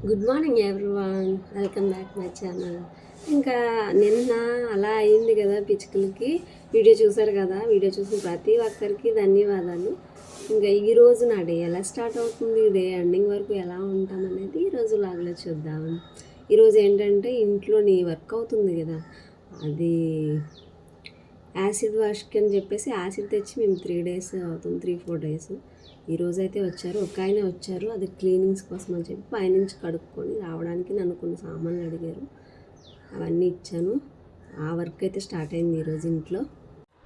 Good morning everyone, welcome back my channel. ఇంకా నిన్న అలా అయింది కదా పిచ్చుకలకి. వీడియో చూసారు కదా, వీడియో చూసిన ప్రతి ఒక్కరికి ధన్యవాదాలు. ఇంకా ఈరోజు నా డే ఎలా స్టార్ట్ అవుతుంది, డే ఎండింగ్ వరకు ఎలా ఉంటామనేది ఈరోజు లాగ్లో చూద్దాం. ఈరోజు ఏంటంటే ఇంట్లోని వర్క్ అవుతుంది కదా, అది యాసిడ్ వాష్కి అని చెప్పేసి యాసిడ్ తెచ్చి మేము 3 days అవుతుంది, 3-4 days. ఈరోజు అయితే వచ్చారు, ఒక ఆయన వచ్చారు, అది క్లీనింగ్స్ కోసం అని చెప్పి పైనుంచి కడుక్కొని రావడానికి నన్ను కొన్ని సామాన్లు అడిగారు, అవన్నీ ఇచ్చాను. ఆ వర్క్ అయితే స్టార్ట్ అయింది ఈరోజు ఇంట్లో.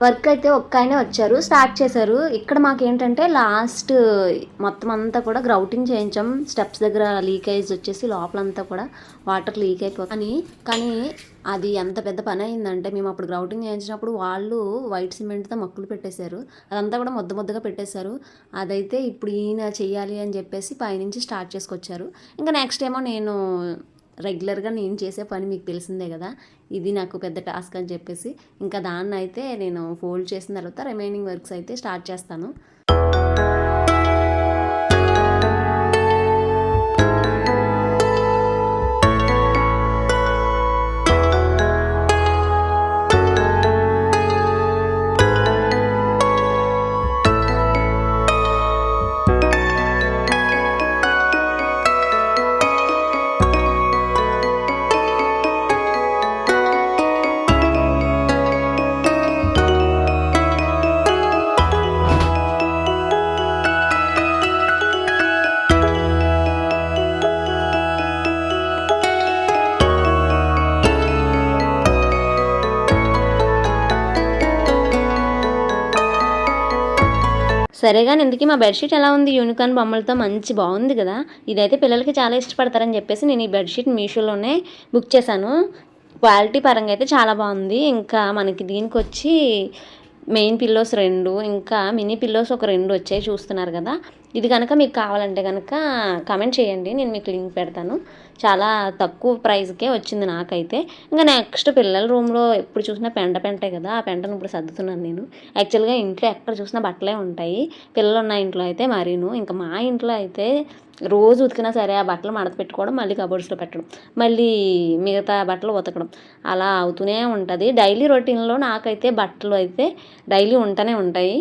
వర్క్ అయితే ఒక్క ఆయన వచ్చారు, స్టార్ట్ చేశారు. ఇక్కడ మాకేంటంటే లాస్ట్ మొత్తం అంతా కూడా గ్రౌటింగ్ చేయించాం. స్టెప్స్ దగ్గర లీకేజ్ వచ్చేసి లోపలంతా కూడా వాటర్ లీక్ అయిపోతుంది. కానీ అది ఎంత పెద్ద పని అయిందంటే, మేము అప్పుడు గ్రౌటింగ్ చేయించినప్పుడు వాళ్ళు వైట్ సిమెంట్తో మక్కులు పెట్టేశారు, అదంతా కూడా ముద్దగా పెట్టేశారు. అదైతే ఇప్పుడు ఈయన చెయ్యాలి అని చెప్పేసి పైనుంచి స్టార్ట్ చేసుకొచ్చారు. ఇంకా నెక్స్ట్ ఏమో నేను రెగ్యులర్గా నేను చేసే పని మీకు తెలిసిందే కదా, ఇది నాకు పెద్ద టాస్క్ అని చెప్పేసి ఇంకా దాన్ని అయితే నేను ఫోల్డ్ చేసిన తర్వాత రిమైనింగ్ వర్క్స్ అయితే స్టార్ట్ చేస్తాను. సరే కానీ ఇందుకీ మా బెడ్షీట్ ఎలా ఉంది, యూనికార్న్ బొమ్మలతో మంచి బాగుంది కదా. ఇదైతే పిల్లలకి చాలా ఇష్టపడతారని చెప్పేసి నేను ఈ బెడ్షీట్ మీషోలోనే బుక్ చేశాను. క్వాలిటీ పరంగా అయితే చాలా బాగుంది. ఇంకా మనకి దీనికి వచ్చి మెయిన్ పిల్లోస్ 2, ఇంకా మినీ పిల్లోస్ ఒక 2 వచ్చాయి, చూస్తున్నారు కదా. ఇది కనుక మీకు కావాలంటే కనుక కామెంట్ చేయండి, నేను మీకు లింక్ పెడతాను. చాలా తక్కువ ప్రైస్కే వచ్చింది నాకైతే. ఇంకా నెక్స్ట్ పిల్లల రూమ్లో ఎప్పుడు చూసినా పెంటే కదా, ఆ పెంటను ఇప్పుడు సర్దుతున్నాను నేను. యాక్చువల్గా ఇంట్లో ఎక్కడ చూసినా బట్టలే ఉంటాయి, పిల్లలు ఉన్న ఇంట్లో అయితే మరీను. ఇంకా మా ఇంట్లో అయితే రోజు ఉతికినా సరే ఆ బట్టలు మడత పెట్టుకోవడం, మళ్ళీ కబోర్డ్స్లో పెట్టడం, మళ్ళీ మిగతా బట్టలు ఉతకడం, అలా అవుతూనే ఉంటుంది. డైలీ రొటీన్లో నాకైతే బట్టలు అయితే డైలీ ఉంటూనే ఉంటాయి.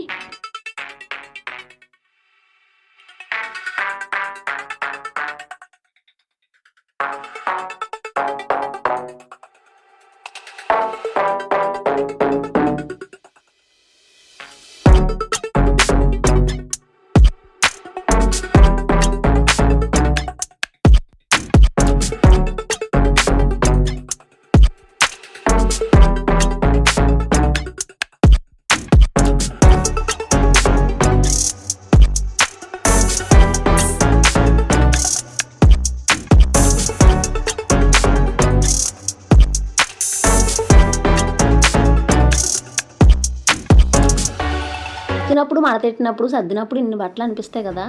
ఉతికినప్పుడు మడతెట్టినప్పుడు సర్దినప్పుడు ఇన్ని బట్టలు అనిపిస్తాయి కదా.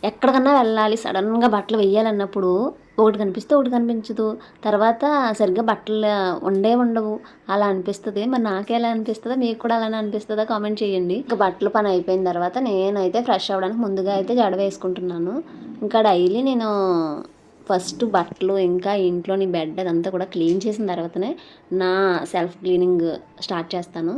ఎక్కడికన్నా వెళ్ళాలి, సడన్గా బట్టలు వేయాలన్నప్పుడు ఒకటి కనిపిస్తే ఒకటి కనిపించదు, తర్వాత సరిగ్గా బట్టలు ఉండవు, అలా అనిపిస్తుంది. మరి నాకు ఎలా అనిపిస్తుందో, మీకు కూడా అలానే అనిపిస్తుందో కామెంట్ చేయండి. ఇంకా బట్టలు పని అయిపోయిన తర్వాత నేనైతే ఫ్రెష్ అవ్వడానికి ముందుగా అయితే జడ వేసుకుంటున్నాను. ఇంకా డైలీ నేను ఫస్ట్ బట్టలు ఇంకా ఇంట్లోని బెడ్ అదంతా కూడా క్లీన్ చేసిన తర్వాతనే నా సెల్ఫ్ క్లీనింగ్ స్టార్ట్ చేస్తాను.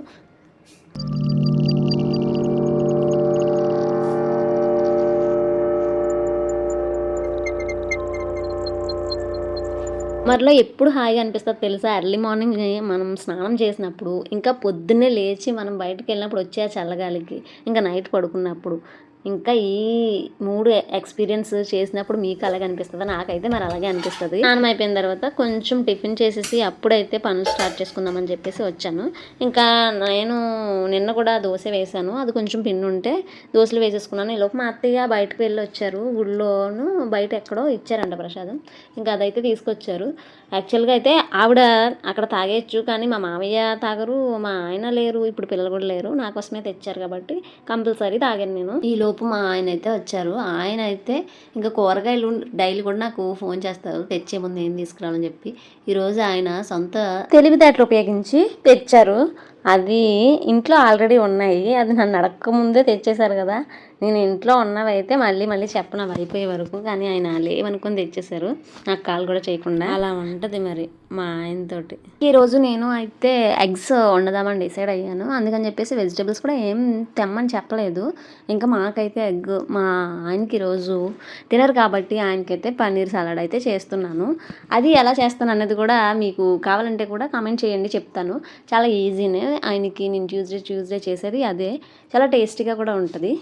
మరిలో ఎప్పుడు హాయిగా అనిపిస్తుంది తెలుసా, ఎర్లీ మార్నింగ్ మనం స్నానం చేసినప్పుడు, ఇంకా పొద్దున్నే లేచి మనం బయటకు వెళ్ళినప్పుడు వచ్చే ఆ చల్లగాలికి, ఇంకా నైట్ పడుకున్నప్పుడు, ఇంకా ఈ 3 ఎక్స్పీరియన్స్ చేసినప్పుడు మీకు అలాగే అనిపిస్తుంది, నాకైతే మరి అలాగే అనిపిస్తుంది. స్నానం అయిపోయిన తర్వాత కొంచెం టిఫిన్ చేసేసి అప్పుడైతే పనులు స్టార్ట్ చేసుకుందామని చెప్పేసి వచ్చాను. ఇంకా నేను నిన్న కూడా దోశ వేసాను, అది కొంచెం పిండి ఉంటే దోశలు వేసేసుకున్నాను. ఈలోపు మా అత్తయ్య బయటకు వెళ్ళి వచ్చారు, గుళ్ళోను బయట ఎక్కడో ఇచ్చారంట ప్రసాదం, ఇంకా అదైతే తీసుకొచ్చారు. యాక్చువల్గా అయితే ఆవిడ అక్కడ తాగేయచ్చు, కానీ మా మామయ్య తాగరు, మా ఆయన లేరు, ఇప్పుడు పిల్లలు కూడా లేరు, నా కోసమే తెచ్చారు కాబట్టి కంపల్సరీ తాగాను నేను. ఈ లోపు మా ఆయన అయితే వచ్చారు. ఆయన అయితే ఇంకా కూరగాయలు డైలీ కూడా నాకు ఫోన్ చేస్తారు, తెచ్చే ముందు ఏం తీసుకురావాలని చెప్పి. ఈరోజు ఆయన సొంత తెలివితేటలు ఉపయోగించి తెచ్చారు. అది ఇంట్లో ఆల్రెడీ ఉన్నాయి. అది నన్ను అడక్కముందే తెచ్చేశారు కదా! నేను ఇంట్లో ఉన్నవైతే మళ్ళీ మళ్ళీ చెప్పను అవి అయిపోయే వరకు. కానీ ఆయన లేవనుకొని తెచ్చేశారు. నాకు కాల్ కూడా చేయకుండా. అలా ఉంటది మరి మా ఆయనతోటి. ఈరోజు నేను అయితే ఎగ్స్ వండుదామని డిసైడ్ అయ్యాను. అందుకని చెప్పేసి వెజిటేబుల్స్ కూడా ఏం తెమ్మని చెప్పలేదు. ఇంకా మాకైతే ఎగ్ మా ఆయనకి ఈరోజు తినరు కాబట్టి ఆయనకైతే పన్నీర్ సలాడ్ అయితే చేస్తున్నాను. అది ఎలా చేస్తాను అన్నది కూడా మీకు కావాలంటే కూడా కామెంట్ చేయండి, చెప్తాను. చాలా ఈజీనే. ఆయనకి నేను ట్యూస్డే చేసేది అదే. చాలా టేస్టీగా కూడా ఉంటుంది.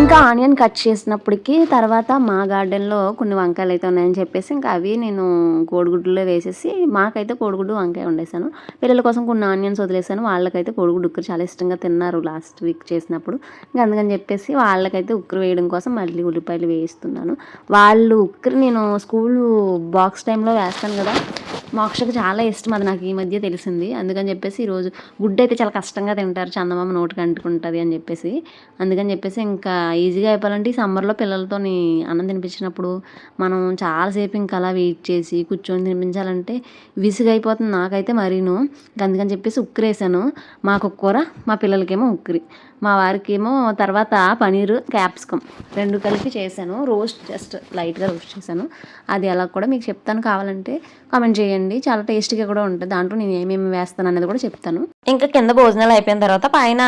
ఇంకా ఆనియన్ కట్ చేసినప్పటికి తర్వాత మా గార్డెన్లో కొన్ని వంకాయలు అయితే ఉన్నాయని చెప్పేసి ఇంకా అవి నేను కోడిగుడ్డులో వేసేసి మాకైతే కోడిగుడ్డు వంకాయ వండేసాను. పిల్లల కోసం కొన్ని ఆనియన్స్ వదిలేసాను. వాళ్ళకైతే కోడిగుడ్డు ఉక్కురు చాలా ఇష్టంగా తిన్నారు లాస్ట్ వీక్ చేసినప్పుడు. ఇంకా అందుకని చెప్పేసి వాళ్ళకైతే ఉక్కురు వేయడం కోసం మళ్ళీ ఉల్లిపాయలు వేయిస్తున్నాను. వాళ్ళు ఉక్కురు నేను స్కూల్ బాక్స్ టైంలో వేస్తాను కదా, మోక్షకి చాలా ఇష్టం. అది నాకు ఈ మధ్య తెలిసింది. అందుకని చెప్పేసి ఈరోజు గుడ్డు అయితే చాలా కష్టంగా తింటారు, చందమామ నోటికి అంటుకుంటుంది అని చెప్పేసి. అందుకని చెప్పేసి ఇంకా ఈజీగా అయిపోవాలంటే ఈ సమ్మర్లో పిల్లలతోని అన్నం తినిపించినప్పుడు మనం చాలాసేపు ఇంకా అలా వెయిట్ చేసి కూర్చొని తినిపించాలంటే విసుగు అయిపోతుంది నాకైతే మరీను. అందుకని చెప్పేసి ఉక్కురేసాను. మాకు కూర, మా పిల్లలకేమో ఉక్కురి, మా వారికేమో తర్వాత పనీరు క్యాప్సికమ్ 2 కలిపి చేశాను. రోస్ట్ జస్ట్ లైట్గా రోస్ట్ చేశాను. అది ఎలా కూడా మీకు చెప్తాను, కావాలంటే కామెంట్ చేయండి. చాలా టేస్టీగా కూడా ఉంటుంది. దాంట్లో నేను ఏమేమి వేస్తాను అనేది కూడా చెప్తాను. ఇంకా కింద భోజనాలు అయిపోయిన తర్వాత పైన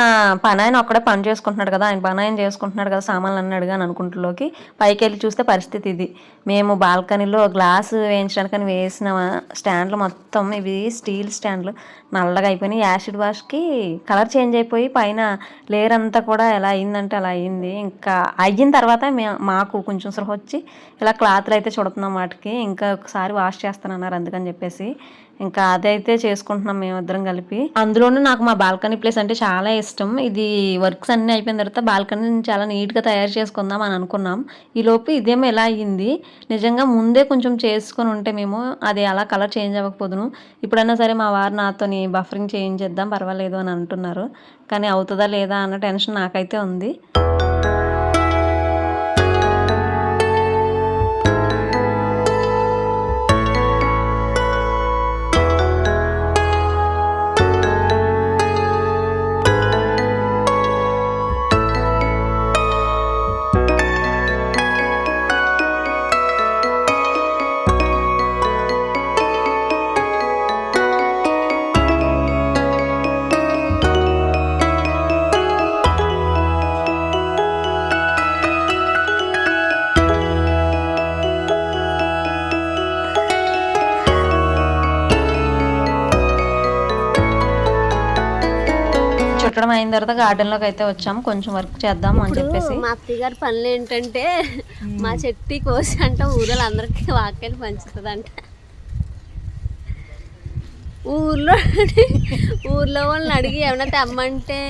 పనాయన ఒక్కడే పని చేసుకుంటున్నాడు కదా, ఆయన పనాయన చేసుకుంటున్నాడు కదా సామాన్లు అన్నీ అడిగాను అనుకుంటులోకి పైకి వెళ్ళి చూస్తే పరిస్థితి ఇది. మేము బాల్కనీలో గ్లాస్ వేయించడానికని వేసిన స్టాండ్లు మొత్తం ఇవి స్టీల్ స్టాండ్లు నల్లగా అయిపోయినాయి. యాసిడ్ వాష్కి కలర్ చేంజ్ అయిపోయి పైన లేయర్ అంతా కూడా ఎలా అయిందంటే అలా అయింది. ఇంకా అయిన తర్వాత మాకు కొంచెం సృహ వచ్చి ఇలా క్లాత్లు అయితే చుడుతున్నాం వాటికి. ఇంకా ఒకసారి వాష్ చేస్తానన్నారు, అందుకని చెప్పేసి ఇంకా అదైతే చేసుకుంటున్నాం మేమిద్దరం కలిపి. అందులోనూ నాకు మా బాల్కనీ ప్లేస్ అంటే చాలా ఇష్టం. ఇది వర్క్స్ అన్నీ అయిపోయిన తర్వాత బాల్కనీని చాలా నీట్గా తయారు చేసుకుందాం అని అనుకున్నాం. ఈలోపు ఇదేమో ఎలా అయ్యింది. నిజంగా ముందే కొంచెం చేసుకొని ఉంటే మేము అది అలా కలర్ చేంజ్ అవ్వకపోదును. ఇప్పుడైనా సరే మా వారు నాతోని బఫరింగ్ చేయించేద్దాం పర్వాలేదు అని అంటున్నారు. కానీ అవుతుందా లేదా అన్న టెన్షన్ నాకైతే ఉంది. చుట్టడం అయిన తర్వాత గార్డెన్లోకి అయితే వచ్చాము, కొంచెం వర్క్ చేద్దాం అని చెప్పేసి. మా అత్తయ్య గారి పనులు ఏంటంటే మా చెట్టి కోసి అంట ఊరిలో అందరికీ వాక్యాలు పంచుతుందంట. ఊర్లో వాళ్ళని అడిగి ఏమైనా తెమ్మంటే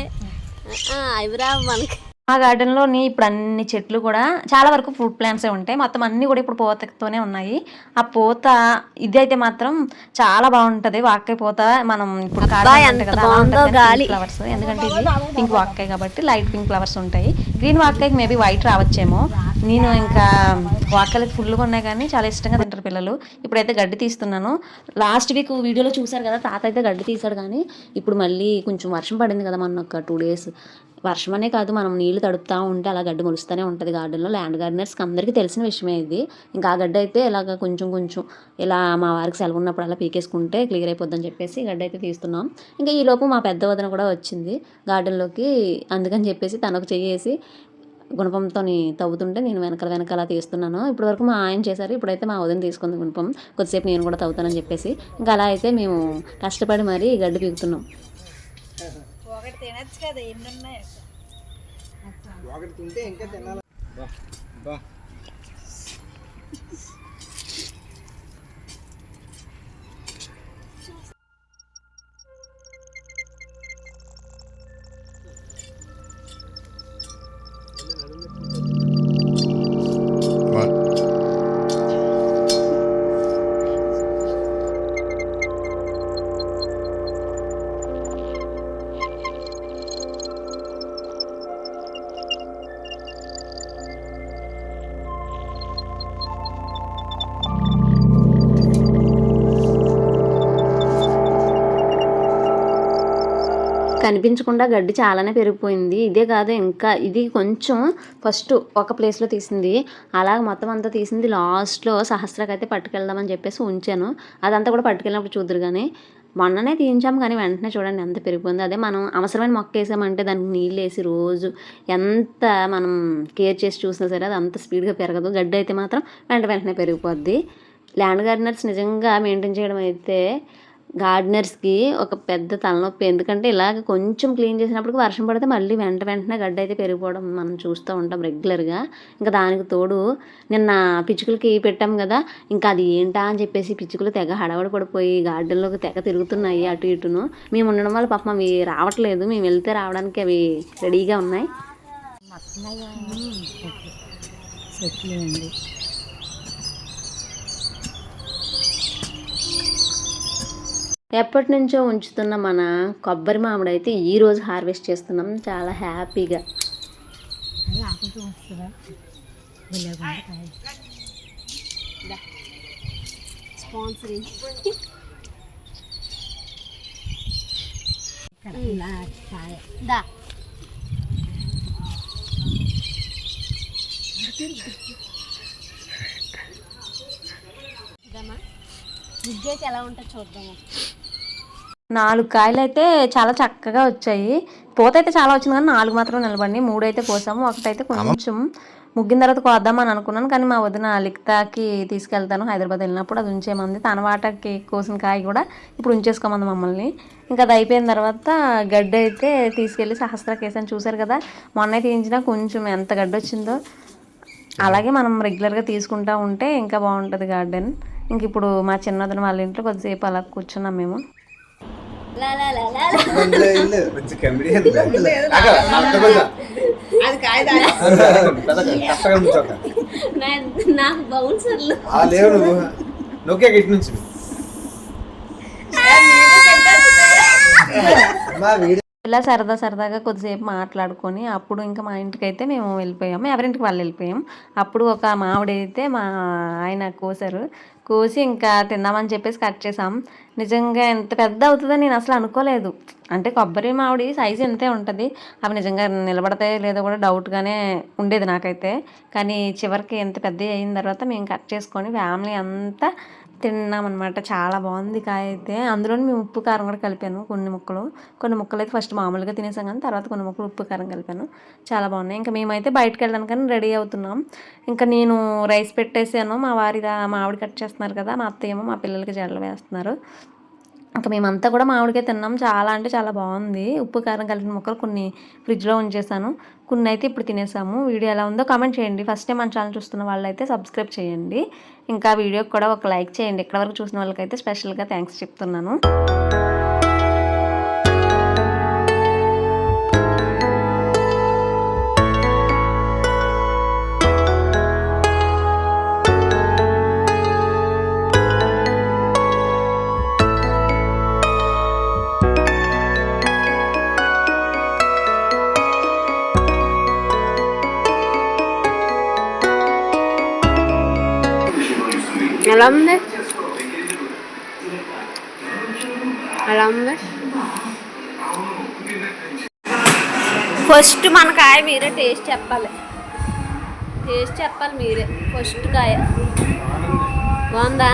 అవి రావు మనకి. ఆ గార్డెన్లోని ఇప్పుడు అన్ని చెట్లు కూడా చాలా వరకు ఫ్రూట్ ప్లాంట్సే ఉంటాయి. మొత్తం అన్నీ కూడా ఇప్పుడు పూతతోనే ఉన్నాయి. ఆ పూత ఇది అయితే మాత్రం చాలా బాగుంటుంది. వాక్కాయ పూత మనం ఇప్పుడు ఫ్లవర్స్, ఎందుకంటే ఇది పింక్ వాక్కాయ కాబట్టి లైట్ పింక్ ఫ్లవర్స్ ఉంటాయి. గ్రీన్ వాక్కాయకి మేబీ వైట్ రావచ్చేమో. నేను ఇంకా వాక్కాయలు ఫుల్గా ఉన్నాయి కానీ చాలా ఇష్టంగా తింటారు పిల్లలు. ఇప్పుడైతే గడ్డి తీస్తున్నాను. లాస్ట్ వీక్ వీడియోలో చూసారు కదా, తాత అయితే గడ్డి తీసాడు. కానీ ఇప్పుడు మళ్ళీ కొంచెం వర్షం పడింది కదా మొన్న ఒక 2 days. వర్షం అనే కాదు, మనం నీళ్లు తడుపుతూ ఉంటే అలా గడ్డి మొలుస్తూనే ఉంటుంది గార్డెన్లో. ల్యాండ్ గార్డెనర్స్కి అందరికీ తెలిసిన విషయమే ఇది. ఇంకా ఆ గడ్డి అయితే ఇలాగ కొంచెం ఇలా మా వారికి సెలవు ఉన్నప్పుడు అలా పీకేసుకుంటే క్లియర్ అయిపోద్దని చెప్పేసి గడ్డి అయితే తీస్తున్నాం. ఇంకా ఈలోపు మా పెద్ద వదిన కూడా వచ్చింది గార్డెన్లోకి. అందుకని చెప్పేసి తనకు చెయ్యేసి గుణపంతో తవ్వుతుంటే నేను వెనకాల తీస్తున్నాను. ఇప్పటి వరకు మా ఆయన చేశారు, ఇప్పుడైతే మా వదిన తీసుకుంది గుణపం. కొద్దిసేపు నేను కూడా తవ్వుతానని చెప్పేసి ఇంకా అలా అయితే మేము కష్టపడి మరీ గడ్డి పీకుతున్నాం. ఒకటి తినచ్చు కదా, ఎన్ని ఉన్నాయి ఒకటి తింటే ఇంకా తినాలి. కనిపించకుండా గడ్డి చాలానే పెరిగిపోయింది. ఇదే కాదు, ఇంకా ఇది కొంచెం ఫస్ట్ ఒక ప్లేస్లో తీసింది, అలాగ మొత్తం అంతా తీసింది. లాస్ట్లో సహస్రకి అయితే పట్టుకెళ్దామని చెప్పేసి ఉంచాను. అదంతా కూడా పట్టుకెళ్ళినప్పుడు చూద్దరు. కానీ మొన్ననే తీయించాము, కానీ వెంటనే చూడండి ఎంత పెరిగిపోయింది. అదే మనం అవసరమైన మొక్క వేసామంటే దానికి నీళ్ళు వేసి రోజు ఎంత మనం కేర్ చేసి చూసినా సరే అది అంత స్పీడ్గా పెరగదు. గడ్డి అయితే మాత్రం వెంటనే పెరిగిపోద్ది. ల్యాండ్ గార్డెనర్స్ నిజంగా మెయింటైన్ చేయడం అయితే గార్డెనర్స్కి ఒక పెద్ద తలనొప్పి. ఎందుకంటే ఇలాగ కొంచెం క్లీన్ చేసినప్పటికి వర్షం పడితే మళ్ళీ వెంటనే గడ్డి అయితే పెరిగిపోవడం మనం చూస్తూ ఉంటాం రెగ్యులర్గా. ఇంకా దానికి తోడు నిన్న పిచ్చుకలకి పెట్టాం కదా, ఇంకా అది ఏంటా అని చెప్పేసి పిచ్చుకలు తెగ హడావడి పడిపోయి గార్డెన్లోకి తెగ తిరుగుతున్నాయి అటు ఇటును. మేము ఉండడం వల్ల పాపం అవి రావట్లేదు, మేము వెళ్తే రావడానికి అవి రెడీగా ఉన్నాయి. ఎప్పటి నుంచో ఉంచుతున్న మన కొబ్బరి మామిడి అయితే ఈరోజు హార్వెస్ట్ చేస్తున్నాం చాలా హ్యాపీగా. స్పాన్సరింగ్ ఎలా ఉంటుంది చూద్దాము. 4 కాయలు అయితే చాలా చక్కగా వచ్చాయి. పూత అయితే చాలా వచ్చింది, కానీ 4 మాత్రం నిలబడి 3 అయితే కోసాము. ఒకటైతే కొంచెం ముగ్గిన తర్వాత కోద్దామని అనుకున్నాను, కానీ మా వదిన లిఖితాకి తీసుకెళ్తాను హైదరాబాద్ వెళ్ళినప్పుడు, అది ఉంచేమంది. తన వాటకి కోసిన కాయ కూడా ఇప్పుడు ఉంచేసుకోమంది మమ్మల్ని. ఇంకా అది అయిపోయిన తర్వాత గడ్డి అయితే తీసుకెళ్ళి సహస్రకి వేసాను. చూసారు కదా, మొన్న తీయించినా కొంచెం ఎంత గడ్డి వచ్చిందో. అలాగే మనం రెగ్యులర్గా తీసుకుంటూ ఉంటే ఇంకా బాగుంటుంది గార్డెన్. ఇంక ఇప్పుడు మా చిన్నదన వాళ్ళ ఇంట్లో కొద్దిసేపు అలా కూర్చున్నాం మేము. నాకు బౌన్సర్లు ఇలా సరదాగా కొద్దిసేపు మాట్లాడుకొని అప్పుడు ఇంకా మా ఇంటికి అయితే మేము వెళ్ళిపోయాము, ఎవరింటికి వాళ్ళు వెళ్ళిపోయాం. అప్పుడు ఒక మామిడి అయితే మా ఆయన కోసి ఇంకా తిందామని చెప్పేసి కట్ చేసాం. నిజంగా ఎంత పెద్ద అవుతుందని నేను అసలు అనుకోలేదు. అంటే కొబ్బరి మామిడి సైజు ఎంతే ఉంటుంది, అవి నిజంగా నిలబడతాయో లేదో కూడా డౌట్గానే ఉండేది నాకైతే. కానీ చివరికి ఎంత పెద్ద అయిన తర్వాత మేము కట్ చేసుకొని ఫ్యామిలీ అంతా తిన్నామన్నమాట. చాలా బాగుంది కాయ అయితే. అందులోని మేము ఉప్పు కారం కూడా కలిపాను. కొన్ని ముక్కలు అయితే ఫస్ట్ మామూలుగా తినేసాం, కానీ తర్వాత కొన్ని ముక్కలు ఉప్పు కారం కలిపాను. చాలా బాగున్నాయి. ఇంకా మేమైతే బయటకు వెళ్ళడానికి రెడీ అవుతున్నాం. ఇంకా నేను రైస్ పెట్టేసాను, మా వారి మామిడి కట్ చేస్తున్నారు కదా, మా అత్తయ్య ఏమో మా పిల్లలకి జడలు వేస్తున్నారు. ఇంకా మేమంతా కూడా మామిడికాయ తిన్నాం. చాలా అంటే చాలా బాగుంది. ఉప్పు కారం కలిపిన ముక్కలు కొన్ని ఫ్రిడ్జ్లో ఉంచేసాను, కొన్ని అయితే ఇప్పుడు తినేసాము. వీడియో ఎలా ఉందో కామెంట్ చేయండి. ఫస్ట్ టైం మన ఛానల్ చూస్తున్న వాళ్ళైతే సబ్స్క్రైబ్ చేయండి. ఇంకా వీడియోకి కూడా ఒక లైక్ చేయండి. ఇక్కడ వరకు చూసిన వాళ్ళకైతే స్పెషల్గా థ్యాంక్స్ చెప్తున్నాను. ఎలా ఉంది? ఎలా ఉంది? ఫస్ట్ మన కాయ మీరే టేస్ట్ చెప్పాలి మీరే. ఫస్ట్ కాయ బాగుందా?